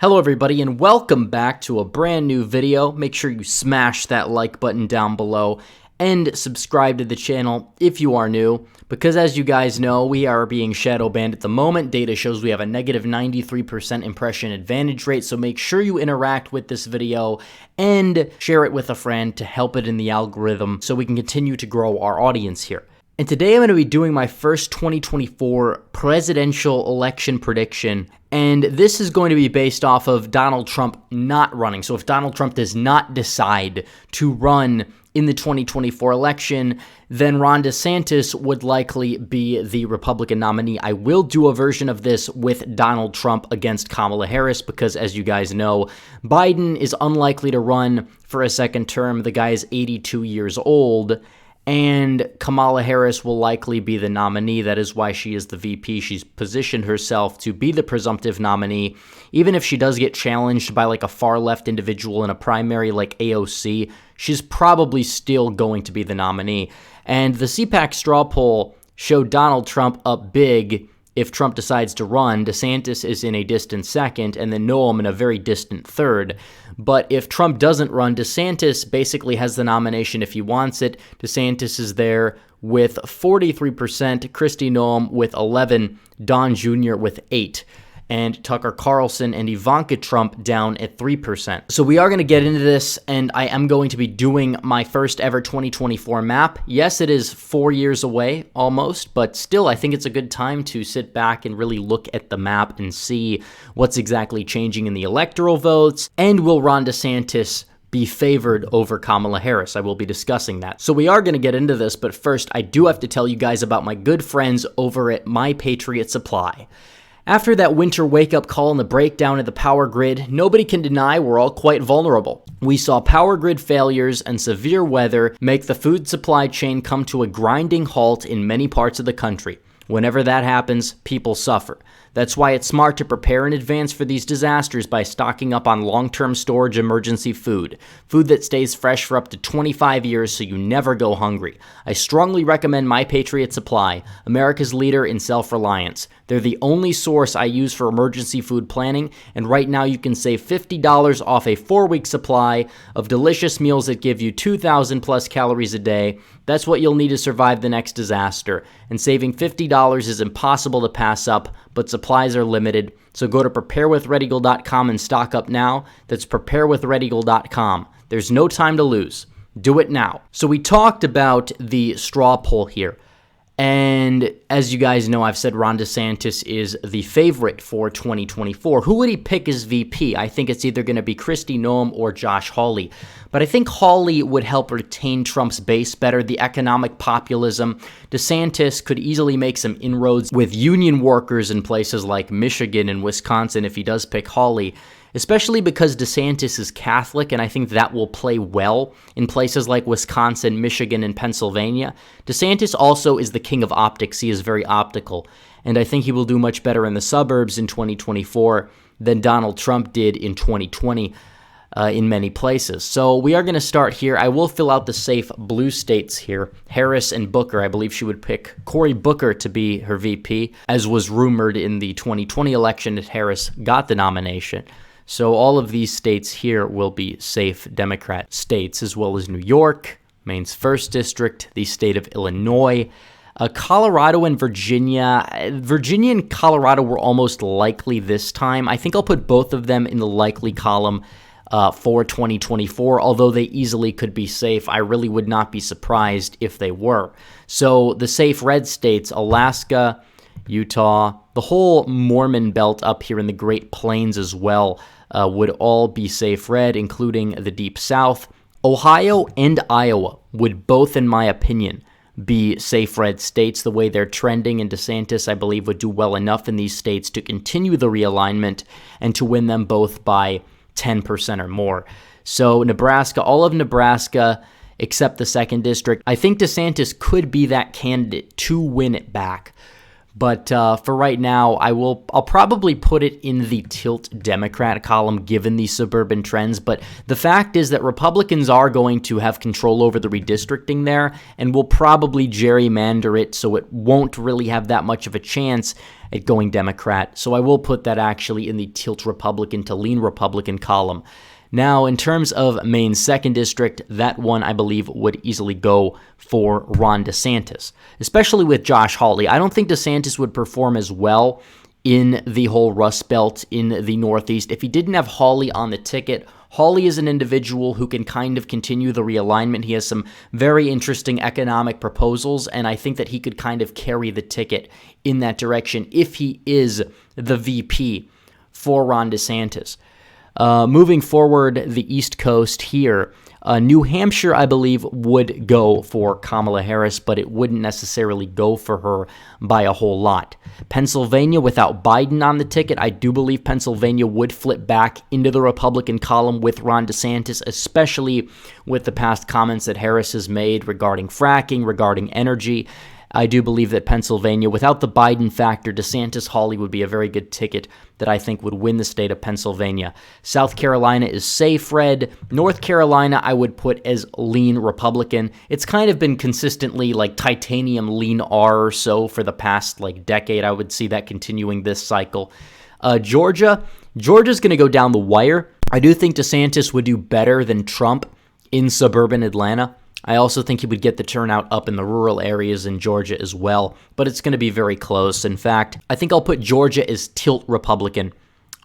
Hello everybody and welcome back to a brand new video. Make sure you smash that like button down below and subscribe to the channel if you are new, because as you guys know, we are being shadow banned at the moment. Data shows we have a negative 93% impression advantage rate, so make sure you interact with this video and share it with a friend to help it in the algorithm so we can continue to grow our audience here. And today I'm going to be doing my first 2024 presidential election prediction, and this is going to be based off of Donald Trump not running. So if Donald Trump does not decide to run in the 2024 election, then Ron DeSantis would likely be the Republican nominee. I will do a version of this with Donald Trump against Kamala Harris because, as you guys know, Biden is unlikely to run for a second term. The guy is 82 years old. And Kamala Harris will likely be the nominee. That is why she is the VP. She's positioned herself to be the presumptive nominee. Even if she does get challenged by like a far-left individual in a primary like AOC, she's probably still going to be the nominee. And the CPAC straw poll showed Donald Trump up big if Trump decides to run. DeSantis is in a distant second, and then Noem in a very distant third. But if Trump doesn't run, DeSantis basically has the nomination if he wants it. DeSantis is there with 43%, Kristi Noem with 11%, Don Jr. with 8%. And Tucker Carlson and Ivanka Trump down at 3%. So we are going to get into this, and I am going to be doing my first ever 2024 map. Yes, it is 4 years away almost, but still I think it's a good time to sit back and really look at the map and see what's exactly changing in the electoral votes, and will Ron DeSantis be favored over Kamala Harris? I will be discussing that. So we are going to get into this, but first I do have to tell you guys about my good friends over at My Patriot Supply. After that winter wake-up call and the breakdown of the power grid, nobody can deny we're all quite vulnerable. We saw power grid failures and severe weather make the food supply chain come to a grinding halt in many parts of the country. Whenever that happens, people suffer. That's why it's smart to prepare in advance for these disasters by stocking up on long-term storage emergency food. Food that stays fresh for up to 25 years so you never go hungry. I strongly recommend My Patriot Supply, America's leader in self-reliance. They're the only source I use for emergency food planning, and right now you can save $50 off a 4-week supply of delicious meals that give you 2,000 plus calories a day. That's what you'll need to survive the next disaster. And saving $50 is impossible to pass up, but supplies are limited. So go to preparewithredeagle.com and stock up now. That's preparewithredeagle.com. There's no time to lose. Do it now. So we talked about the straw poll here. And as you guys know, I've said Ron DeSantis is the favorite for 2024. Who would he pick as VP? I think it's either going to be Kristi Noem or Josh Hawley. But I think Hawley would help retain Trump's base better, the economic populism. DeSantis could easily make some inroads with union workers in places like Michigan and Wisconsin if he does pick Hawley, especially because DeSantis is Catholic, and I think that will play well in places like Wisconsin, Michigan, and Pennsylvania. DeSantis also is the king of optics. He is very optical, and I think he will do much better in the suburbs in 2024 than Donald Trump did in 2020 in many places. So we are going to start here. I will fill out the safe blue states here. Harris and Booker. I believe she would pick Cory Booker to be her VP, as was rumored in the 2020 election that Harris got the nomination. So all of these states here will be safe Democrat states, as well as New York, Maine's 1st District, the state of Illinois, Colorado and Virginia. Virginia and Colorado were almost likely this time. I think I'll put both of them in the likely column for 2024, although they easily could be safe. I really would not be surprised if they were. So the safe red states, Alaska, Utah, the whole Mormon belt up here in the Great Plains as well, would all be safe red, including the Deep South. Ohio and Iowa would both, in my opinion, be safe red states the way they're trending, and DeSantis, I believe, would do well enough in these states to continue the realignment and to win them both by 10% or more. So Nebraska, all of Nebraska except the 2nd District. I think DeSantis could be that candidate to win it back. But for right now, I'll probably put it in the tilt Democrat column given the suburban trends. But the fact is that Republicans are going to have control over the redistricting there and will probably gerrymander it, so it won't really have that much of a chance at going Democrat. So I will put that actually in the tilt Republican to lean Republican column. Now, in terms of Maine's 2nd District, that one, I believe, would easily go for Ron DeSantis, especially with Josh Hawley. I don't think DeSantis would perform as well in the whole Rust Belt in the Northeast if he didn't have Hawley on the ticket. Hawley is an individual who can kind of continue the realignment. He has some very interesting economic proposals, and I think that he could kind of carry the ticket in that direction if he is the VP for Ron DeSantis. Moving forward, the East Coast here, New Hampshire, I believe, would go for Kamala Harris, but it wouldn't necessarily go for her by a whole lot. Pennsylvania, without Biden on the ticket, I do believe Pennsylvania would flip back into the Republican column with Ron DeSantis, especially with the past comments that Harris has made regarding fracking, regarding energy. I do believe that Pennsylvania, without the Biden factor, DeSantis-Hawley would be a very good ticket that I think would win the state of Pennsylvania. South Carolina is safe red. North Carolina, I would put as lean Republican. It's kind of been consistently like titanium lean R or so for the past decade. I would see that continuing this cycle. Georgia's going to go down the wire. I do think DeSantis would do better than Trump in suburban Atlanta. I also think he would get the turnout up in the rural areas in Georgia as well, but it's going to be very close. In fact, I think I'll put Georgia as tilt Republican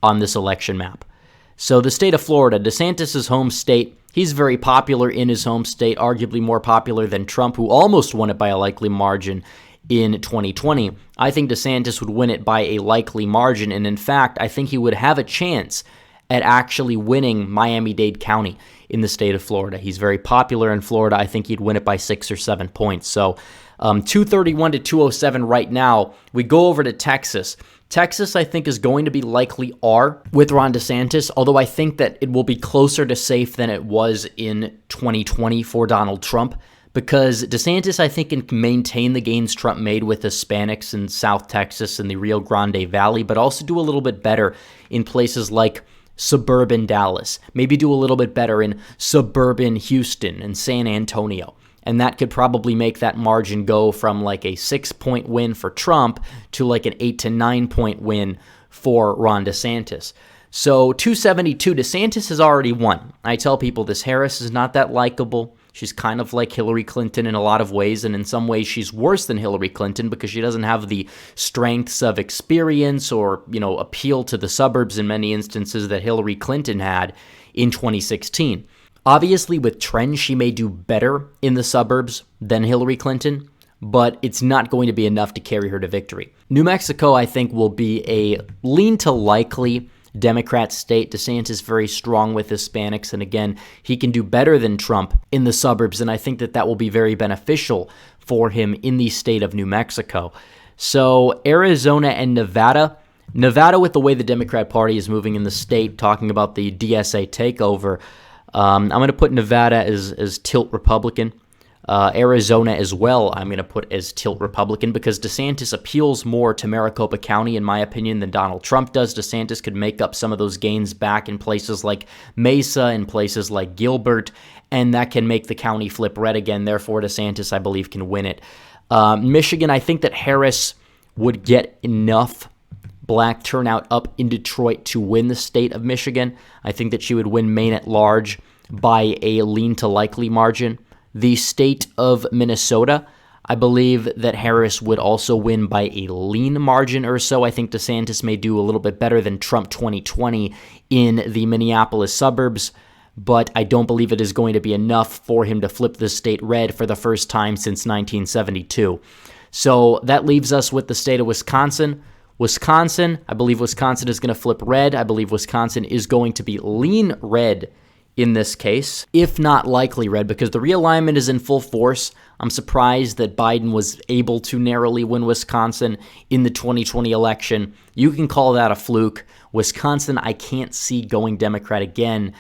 on this election map. So the state of Florida, DeSantis' home state, he's very popular in his home state, arguably more popular than Trump, who almost won it by a likely margin in 2020. I think DeSantis would win it by a likely margin, and in fact, I think he would have a chance at actually winning Miami-Dade County in the state of Florida. He's very popular in Florida. I think he'd win it by 6 or 7 points. So 231 to 207 right now. We go over to Texas. Texas, I think, is going to be likely R with Ron DeSantis, although I think that it will be closer to safe than it was in 2020 for Donald Trump, because DeSantis, I think, can maintain the gains Trump made with Hispanics in South Texas and the Rio Grande Valley, but also do a little bit better in places like suburban Dallas, maybe do a little bit better in suburban Houston and San Antonio. And that could probably make that margin go from a 6-point win for Trump to an 8 to 9 point win for Ron DeSantis. So 272, DeSantis has already won. I tell people this Harris is not that likable. She's kind of like Hillary Clinton in a lot of ways, and in some ways she's worse than Hillary Clinton because she doesn't have the strengths of experience or, appeal to the suburbs in many instances that Hillary Clinton had in 2016. Obviously, with trends, she may do better in the suburbs than Hillary Clinton, but it's not going to be enough to carry her to victory. New Mexico, I think, will be a lean to likely Democrat state. DeSantis very strong with Hispanics, and again, he can do better than Trump in the suburbs, and I think that will be very beneficial for him in the state of New Mexico. So Arizona and Nevada, with the way the Democrat Party is moving in the state, talking about the DSA takeover, I'm going to put Nevada as tilt Republican. Arizona as well, I'm going to put as tilt Republican because DeSantis appeals more to Maricopa County, in my opinion, than Donald Trump does. DeSantis could make up some of those gains back in places like Mesa and places like Gilbert, and that can make the county flip red again. Therefore, DeSantis, I believe, can win it. Michigan, I think that Harris would get enough black turnout up in Detroit to win the state of Michigan. I think that she would win Maine at large by a lean to likely margin. The state of Minnesota, I believe that Harris would also win by a lean margin or so. I think DeSantis may do a little bit better than Trump 2020 in the Minneapolis suburbs, but I don't believe it is going to be enough for him to flip the state red for the first time since 1972. So that leaves us with the state of Wisconsin. I believe Wisconsin is going to flip red. I believe Wisconsin is going to be lean red in this case, if not likely red, because the realignment is in full force. I'm surprised that Biden was able to narrowly win Wisconsin in the 2020 election. You can call that a fluke. Wisconsin, I can't see going Democrat again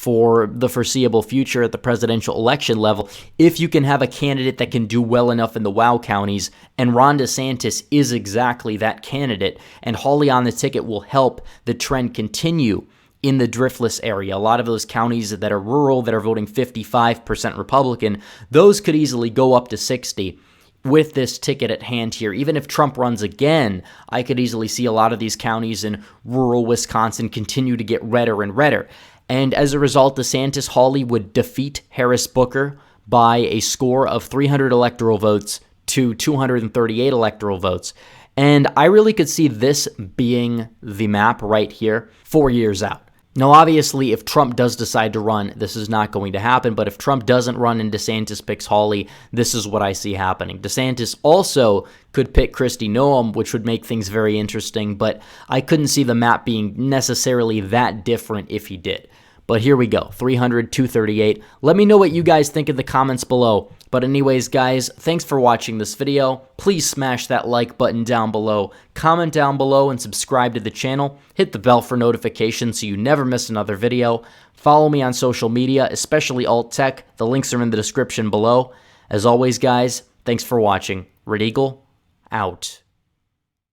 for the foreseeable future at the presidential election level if you can have a candidate that can do well enough in the WOW counties, and Ron DeSantis is exactly that candidate, and Hawley on the ticket will help the trend continue in the driftless area. A lot of those counties that are rural, that are voting 55% Republican, those could easily go up to 60 with this ticket at hand here. Even if Trump runs again, I could easily see a lot of these counties in rural Wisconsin continue to get redder and redder. And as a result, DeSantis Hawley would defeat Harris Booker by a score of 300 electoral votes to 238 electoral votes. And I really could see this being the map right here 4 years out. Now, obviously, if Trump does decide to run, this is not going to happen. But if Trump doesn't run and DeSantis picks Hawley, this is what I see happening. DeSantis also could pick Kristi Noem, which would make things very interesting. But I couldn't see the map being necessarily that different if he did. But here we go, 300, 238. Let me know what you guys think in the comments below. But anyways, guys, thanks for watching this video. Please smash that like button down below, comment down below, and subscribe to the channel. Hit the bell for notifications so you never miss another video. Follow me on social media, especially Alt Tech. The links are in the description below. As always, guys, thanks for watching. Red Eagle, out.